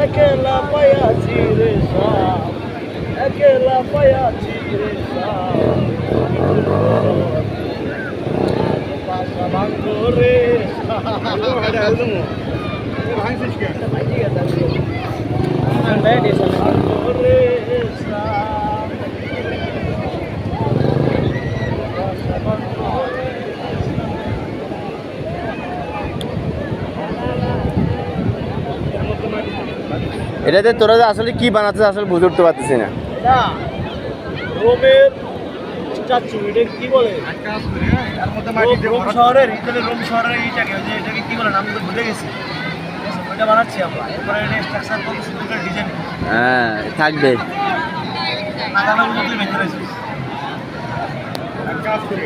একলা পায়াছি রে সাপ, একলা পায়াছি রে সাপ, পাশা ভাঙ্গো রে ভাঙ্গো রে সাপ, পাশা ভাঙ্গো রে। এটাতে তোরা যে আসলে কি বানাতে আসলে বুঝে উঠতে পারতেছি না। না রোমের চাচ্ছু এটা কি বলে রোম শহরের ইতালি রোম শহরের এইটাকে যে এটাকে কি বলে নাম তো ভুলে গেছি ওইটা বানাচ্ছি আমরা এরপরে এটা স্ট্রাকচার কত সুন্দর করে ডিজাইন হ্যাঁ থাকবে। নাগানা গুলো তুই ভেঙে রয়েছিস কাজ করে